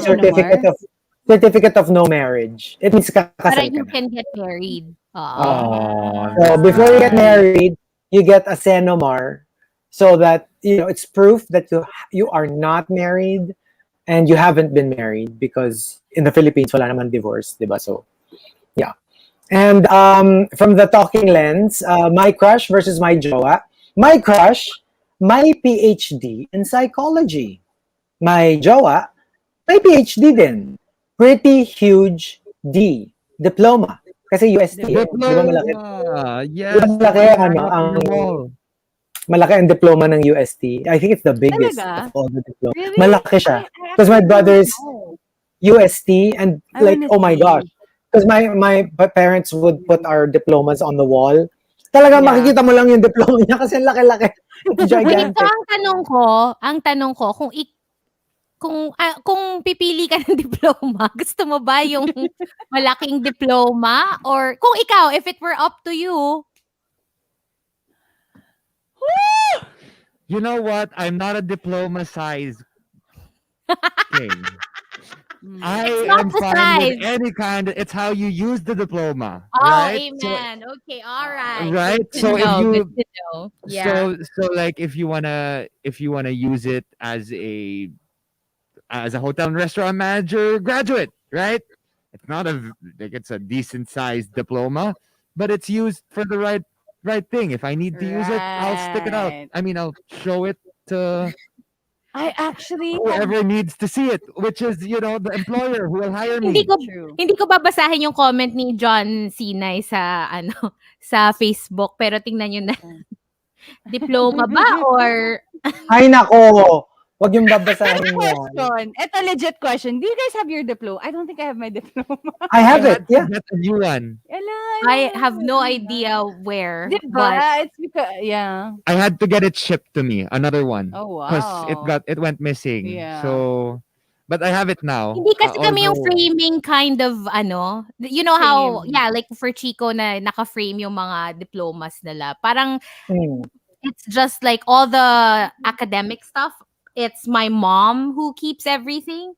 Speaker 3: Certificate of no marriage. It means
Speaker 4: Para
Speaker 3: kakasal
Speaker 4: you
Speaker 3: ka na.
Speaker 4: can get married.
Speaker 5: Oh,
Speaker 3: So
Speaker 5: that's
Speaker 3: before you get
Speaker 5: nice.
Speaker 3: married, you get a Senomar so that it's proof that you are not married and you haven't been married, because in the Philippines wala naman divorce, diba? So yeah. And from the talking lens, my crush versus my jowa. My crush, my PhD in psychology. My jowa, may PhD din. Pretty huge D. Diploma. Kasi UST. Di ba malaki?
Speaker 5: Diploma.
Speaker 3: Di
Speaker 5: Yes,
Speaker 3: ba
Speaker 5: the
Speaker 3: malaki
Speaker 5: one hanging up on your wall.
Speaker 3: malaki ang diploma ng UST. I think it's the biggest
Speaker 2: Talaga?
Speaker 3: of all the diplomas.
Speaker 2: Really?
Speaker 3: Malaki siya.
Speaker 2: I
Speaker 3: Because my
Speaker 2: actually
Speaker 3: brother's
Speaker 2: don't know.
Speaker 3: UST and
Speaker 2: I
Speaker 3: like,
Speaker 2: wanna
Speaker 3: oh my
Speaker 2: see.
Speaker 3: gosh. Because my parents would put our diplomas on the wall. Talaga
Speaker 2: Yeah.
Speaker 3: makikita mo lang yung diploma niya kasi ang laki-laki. It's
Speaker 4: Wait,
Speaker 3: gigantic.
Speaker 4: so ang tanong ko, kung pipili ka ng diploma, gusto mo ba yung malaking diploma? Or kung ikaw, if it were up to you?
Speaker 5: You know what? I'm not a diploma size king. I
Speaker 4: It's not
Speaker 5: am
Speaker 4: the
Speaker 5: fine
Speaker 4: size.
Speaker 5: with any kind. It's how you use the diploma,
Speaker 4: Oh,
Speaker 5: right?
Speaker 4: amen. Okay, all right.
Speaker 5: Right.
Speaker 4: Good to
Speaker 5: So if
Speaker 4: know,
Speaker 5: you
Speaker 4: good to know. Yeah.
Speaker 5: so like if you wanna use it as a hotel and restaurant manager graduate, right? It's not it's a decent sized diploma, but it's used for the right thing. If I need to use it, I'll stick it out.
Speaker 2: Right.
Speaker 5: I mean, I'll show it to
Speaker 2: I actually
Speaker 5: whoever needs to see it, which is the employer who will hire
Speaker 4: Hindi
Speaker 5: me.
Speaker 4: ko
Speaker 2: True.
Speaker 4: hindi ko babasahin yung comment ni John Sinay sa sa Facebook, pero tingnan niyo na. Diploma ba or
Speaker 3: Ay nako. Wag yung babasahin
Speaker 2: Ito
Speaker 3: mo.
Speaker 2: question. Ito legit question. Do you guys have your diploma? I don't think I have my diploma.
Speaker 3: I have
Speaker 5: I
Speaker 3: it.
Speaker 5: had to
Speaker 3: Yeah.
Speaker 5: get a new one.
Speaker 4: I have no idea where.
Speaker 2: Diba?
Speaker 4: But
Speaker 2: It's because, yeah.
Speaker 5: I had to get it shipped to me, another one,
Speaker 2: Oh,
Speaker 5: because
Speaker 2: wow.
Speaker 5: it went missing.
Speaker 2: Yeah.
Speaker 5: So, but I have it now.
Speaker 4: hindi kasi kami yung
Speaker 5: Although-
Speaker 4: framing kind of you know how,
Speaker 2: Same.
Speaker 4: yeah, like for Chico na naka-frame yung mga diplomas nila. Parang
Speaker 3: Hmm.
Speaker 4: it's just like all the academic stuff. It's my mom who keeps everything.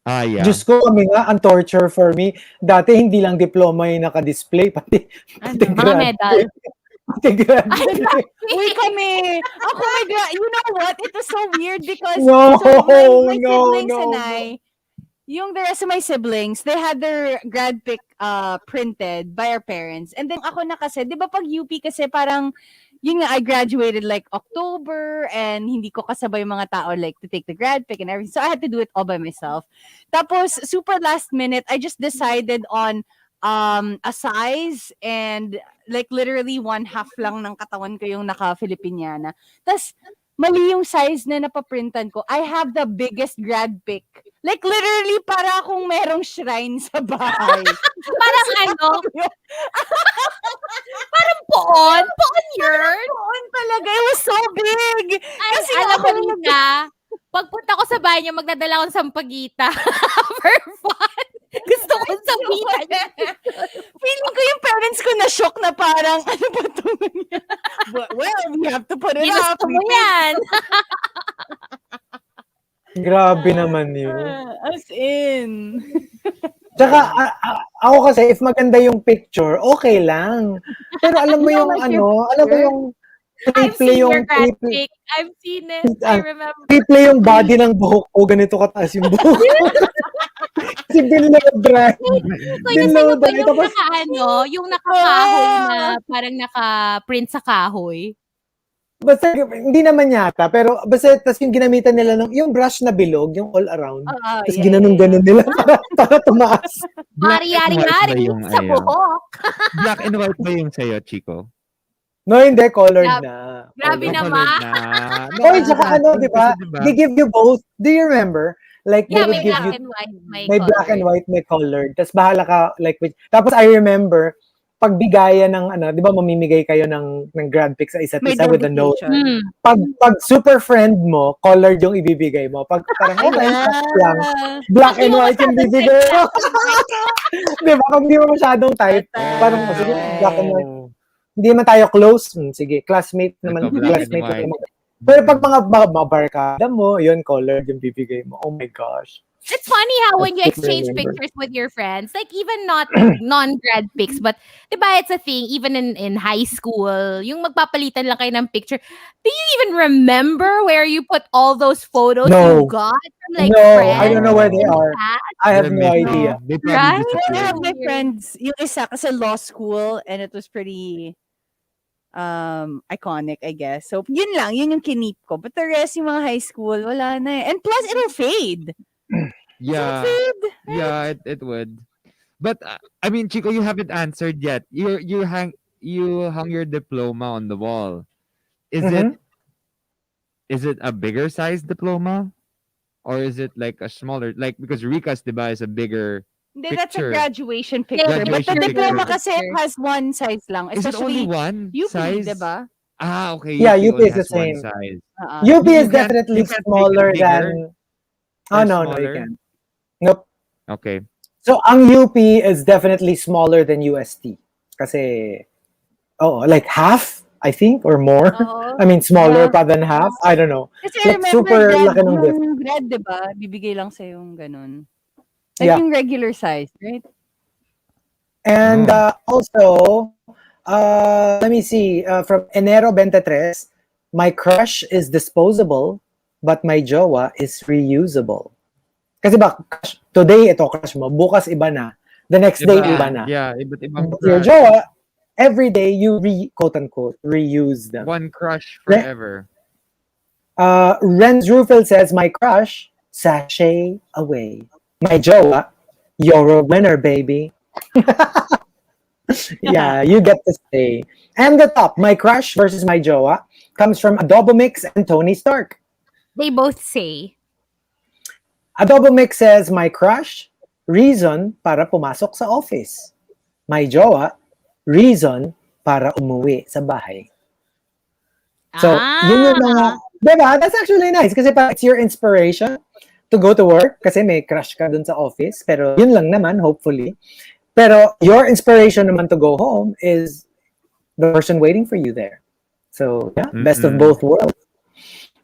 Speaker 5: yeah.
Speaker 3: Diyos ko, kami nga, ang torture for me. Dati, hindi lang diploma yung naka-display, pati
Speaker 4: Mga
Speaker 3: grad.
Speaker 4: medal.
Speaker 3: Pati graduate.
Speaker 2: Uy, kami. Ako, my God. You know what? It was so weird because
Speaker 3: No,
Speaker 2: so my
Speaker 3: no,
Speaker 2: siblings
Speaker 3: no,
Speaker 2: and
Speaker 3: no.
Speaker 2: yung the rest of my siblings, they had their grad pic printed by our parents. And then ako na kasi, di ba pag UP kasi parang, yun nga, I graduated like October and hindi ko kasabay yung mga tao like to take the grad pic and everything. So I had to do it all by myself. Tapos, super last minute, I just decided on a size and like literally 1/2 lang ng katawan ko yung naka-Filipiniana. Tapos, mali yung size na napaprintan ko. I have the biggest grad pic. Like literally para akong merong shrine sa bahay.
Speaker 4: Parang parang poon yun.
Speaker 2: Noon talaga, it was so big.
Speaker 4: Ay,
Speaker 2: Kasi
Speaker 4: alam mo,
Speaker 2: ako
Speaker 4: Rica, pagpunta ko sa bahay niyo, magdadala akong sampagita. For fun. Gusto ko sampagita.
Speaker 2: Feeling ko yung parents ko na shock na parang, ano ba ito? Well, we have to put it up.
Speaker 4: Ginusto mo yan.
Speaker 3: Grabe naman yun.
Speaker 2: As in.
Speaker 3: Tsaka, ako kasi, if maganda yung picture, okay lang. Pero alam mo yung
Speaker 2: like your
Speaker 3: alam mo yung
Speaker 4: I've
Speaker 3: triple
Speaker 4: seen
Speaker 3: yung
Speaker 4: your grad pic. I've seen it. I remember.
Speaker 3: triple yung body ng buhok ko, ganito kataas yung buhok ko. Kasi below dry.
Speaker 4: So, yung sa'yo ba yung nakakahoy na parang naka-print sa kahoy?
Speaker 3: Basta, hindi naman yata, pero basta, tas yung ginamitan nila yung brush na bilog, yung all around. Tapos ginanong-ganon nila para tumaas.
Speaker 4: Hari-hari sa buhok.
Speaker 5: Black and white ba yung sa'yo, Chico?
Speaker 3: No, hindi, colored na.
Speaker 4: Grabe
Speaker 3: Colored.
Speaker 4: naman.
Speaker 3: Oy, tsaka di ba? They give you both. Do you remember? Like,
Speaker 4: Yeah,
Speaker 3: they
Speaker 4: may
Speaker 3: would give
Speaker 4: black
Speaker 3: you,
Speaker 4: and white.
Speaker 3: may black and white, may colored. Tapos bahala ka, like, tapos I remember, pagbigayan ng di ba mamimigay kayo ng grad pics sa isa't
Speaker 2: May
Speaker 3: isa with a note.
Speaker 2: dedication.
Speaker 3: Pag super friend mo, colored yung ibibigay mo. Pag parang okay, text lang, black and white yung bibigay mo. Di ba? Pag di mo masyadong type, parang sige, black and white. Hindi naman tayo close. Sige, classmate naman. Classmate naman. Pero pag mga barkada mo, yun, colored yung bibigay mo. Oh my gosh.
Speaker 4: It's funny how when you exchange pictures with your friends, like even not non-grad pics, but diba it's a thing, even in high school, yung magpapalitan lang kayo ng picture. Do you even remember where you put all those photos you got from like friends?
Speaker 3: I don't know where they are. I have no idea.
Speaker 4: Right?
Speaker 2: I have my friends, yung isa kasi law school, and it was pretty iconic, I guess. So, yun yung kinip ko. But the rest, yung mga high school, wala na eh. And plus, it'll fade.
Speaker 5: Yeah, it would. But I mean, Chico, you haven't answered yet. You hung your diploma on the wall. Is it a bigger size diploma, or is it like a smaller? Like because Rica's diba is a bigger.
Speaker 2: Hindi, that's a
Speaker 5: picture.
Speaker 2: graduation picture.
Speaker 5: Graduation
Speaker 2: but the diploma
Speaker 5: picture.
Speaker 2: kasi has one size lang.
Speaker 5: Is it only one
Speaker 2: UP,
Speaker 5: size?
Speaker 2: diba?
Speaker 5: Okay.
Speaker 3: Yeah,
Speaker 5: UP
Speaker 3: UP is the
Speaker 5: has one
Speaker 3: same.
Speaker 5: size.
Speaker 3: UP is
Speaker 5: You
Speaker 3: definitely
Speaker 5: can't
Speaker 3: smaller
Speaker 5: make it bigger
Speaker 3: than.
Speaker 5: or
Speaker 3: No, you
Speaker 5: smaller?
Speaker 3: can't. Nope.
Speaker 5: Okay.
Speaker 3: So, ang UP is definitely smaller than UST. Kasi, like half, I think, or more. I mean, smaller pa than half. I don't know.
Speaker 2: Kasi
Speaker 3: Like,
Speaker 2: remember,
Speaker 3: super laki ng diff.
Speaker 2: yung grad, diba? Bibigay lang sa yung ganun. Like
Speaker 3: Yeah.
Speaker 2: yung regular size, right?
Speaker 3: And also, let me see, from Enero 23, my crush is disposable, but my jowa is reusable. Kasi ba, today ito crush mo, bukas iba na, the next day iba na.
Speaker 5: Yeah, iba't ibang
Speaker 3: Your
Speaker 5: crush.
Speaker 3: jowa, every day you quote-unquote, reuse them.
Speaker 5: One crush forever.
Speaker 3: Renz Rufel says, my crush, sashay away. My jowa, you're a winner, baby. Yeah, you get to stay. And the top, my crush versus my jowa, comes from Adobo Mix and Tony Stark.
Speaker 4: They both say.
Speaker 3: Adobo Mix says, my crush, reason para pumasok sa office. My jowa, reason para umuwi sa bahay. So, yun yung mga, diba? That's actually nice kasi it's your inspiration to go to work kasi may crush ka dun sa office. Pero yun lang naman, hopefully. Pero your inspiration naman to go home is the person waiting for you there. So, yeah, best of both worlds.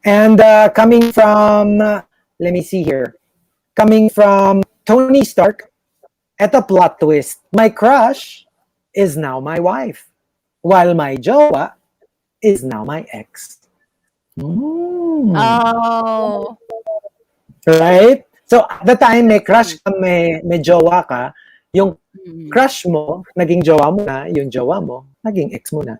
Speaker 3: And coming from, let me see here. Coming from Tony Stark, eto plot twist. My crush is now my wife, while my jowa is now my ex.
Speaker 2: Oh.
Speaker 3: Right? So, at the time, may crush ka, may jowa ka, yung crush mo, naging jowa mo na, yung jowa mo, naging ex mo na.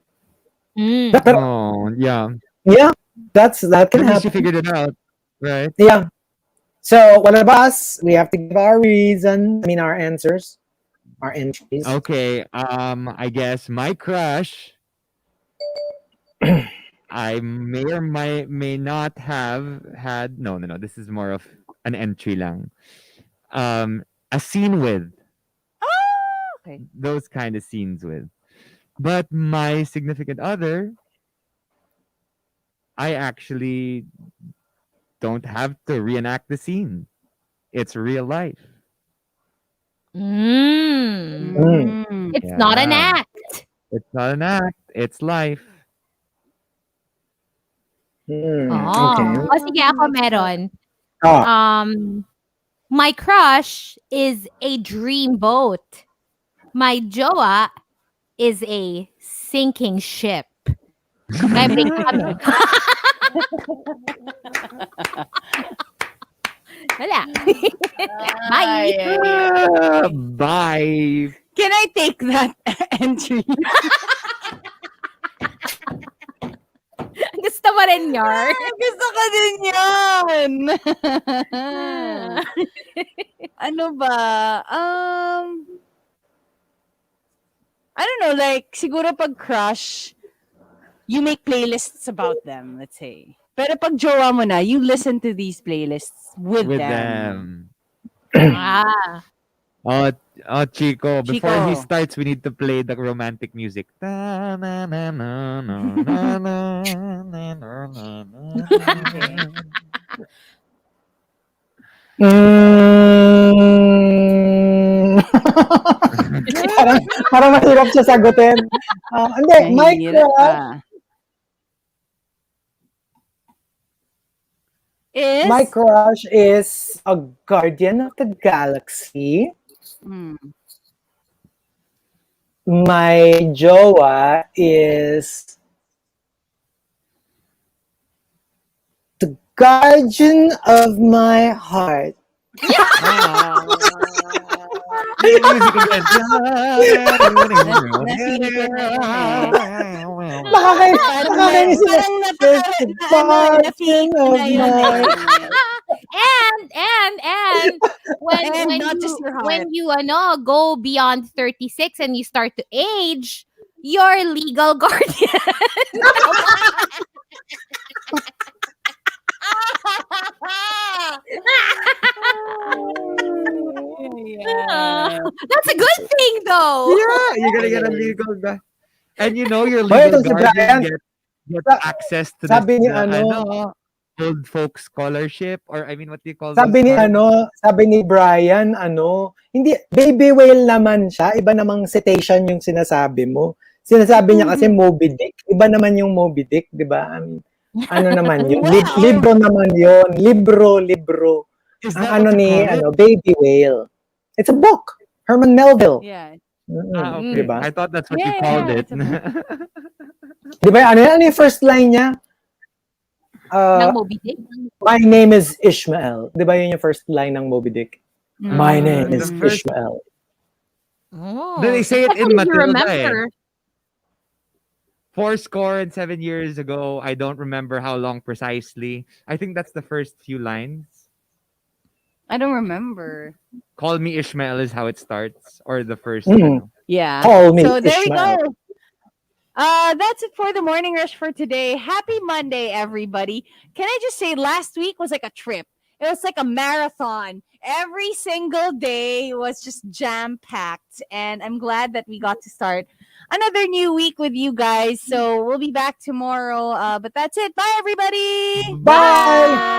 Speaker 5: Oh, yeah.
Speaker 3: Yeah, that can
Speaker 5: At least
Speaker 3: happen.
Speaker 5: you figured it out, right?
Speaker 3: Yeah. So, one of us, we have to give our our answers, our entries.
Speaker 5: Okay, I guess my crush, I may or may not have had, no, this is more of an entry lang. A scene with.
Speaker 2: Okay.
Speaker 5: Those kind of scenes with. But my significant other, I actually don't have to reenact the scene. It's real life.
Speaker 4: It's not an act.
Speaker 5: It's not an act. It's life.
Speaker 3: Okay.
Speaker 4: O sige, ako meron.
Speaker 3: Oh.
Speaker 4: My crush is a dreamboat. My jowa is a sinking ship. Kaya break na kami. Wala. Bye.
Speaker 5: Bye.
Speaker 2: Can I take that entry?
Speaker 4: Gusto mo rin yar?
Speaker 2: Gusto ko din yan. Ano ba? I don't know, like, siguro pag crush, you make playlists about them, let's say. Pero pag jowa mo na, you listen to these playlists with them.
Speaker 5: them. Oh, Chico, before he
Speaker 2: Chico.
Speaker 5: starts, we need to play the romantic music. Na, na, na, na, na, na, na, na, na, na,
Speaker 2: Okay.
Speaker 5: na.
Speaker 3: Mm. parang, parang mahirap siya sagutin. Hindi, my
Speaker 2: Mahirap
Speaker 3: crush,
Speaker 2: pa.
Speaker 3: my
Speaker 2: Is?
Speaker 3: crush is a guardian of the galaxy.
Speaker 2: Hmm.
Speaker 3: My Jowa is the guardian of my heart.
Speaker 5: Yung music again.
Speaker 2: Na-feel ko na yun eh.
Speaker 3: Nakakainis sila.
Speaker 2: Parang
Speaker 3: There's the
Speaker 2: na-feel
Speaker 3: guardian
Speaker 2: ko
Speaker 3: of
Speaker 2: na yun
Speaker 3: my...
Speaker 2: eh.
Speaker 4: And when
Speaker 2: And
Speaker 4: when
Speaker 2: not
Speaker 4: you
Speaker 2: just your heart.
Speaker 4: when you go beyond 36 and you start to age, your legal guardian.
Speaker 2: Yeah.
Speaker 4: That's a good thing though.
Speaker 5: Yeah, you're gonna get a legal guy. And you know your
Speaker 3: Hoy,
Speaker 5: legal
Speaker 3: ito si Brian.
Speaker 5: guardian get
Speaker 3: Sa-
Speaker 5: access to
Speaker 3: sabi ni
Speaker 5: old folks scholarship, or I mean, what do you call
Speaker 3: sabi
Speaker 5: those
Speaker 3: ni
Speaker 5: cards?
Speaker 3: sabi ni Brian, hindi, baby whale naman siya. Iba namang cetacean yung sinasabi mo. Sinasabi niya kasi Moby Dick. Iba naman yung Moby Dick, di ba? Ano naman yun?
Speaker 2: Wow.
Speaker 3: Libro naman yun. Libro.
Speaker 5: Is
Speaker 3: Ang
Speaker 5: that what you call it?
Speaker 3: baby whale. It's a book. Herman Melville.
Speaker 2: Yeah.
Speaker 5: Okay.
Speaker 3: Di ba?
Speaker 5: I thought that's what you
Speaker 2: Yeah,
Speaker 5: called
Speaker 2: yeah,
Speaker 5: it.
Speaker 2: it's a
Speaker 3: Di ba? Ano yung first line niya?
Speaker 4: Ng Moby Dick.
Speaker 3: My name is Ishmael. Di ba yun yung first line ng Moby Dick? My name is
Speaker 5: The first-
Speaker 3: Ishmael.
Speaker 4: Oh,
Speaker 5: They say it
Speaker 4: that's
Speaker 5: in
Speaker 4: what you
Speaker 5: Matilda,
Speaker 4: remember.
Speaker 5: 4 score and 7 years ago. I don't remember how long precisely. I think that's the first few lines.
Speaker 2: I don't remember.
Speaker 5: Call me Ishmael is how it starts, or the first.
Speaker 2: Yeah.
Speaker 3: Call me
Speaker 2: So there we
Speaker 3: Ishmael.
Speaker 2: go. That's it for the morning rush for today. Happy Monday, everybody. Can I just say last week was like a trip. It was like a marathon. Every single day was just jam-packed. And I'm glad that we got to start another new week with you guys. So we'll be back tomorrow. But that's it. Bye, everybody.
Speaker 3: Bye.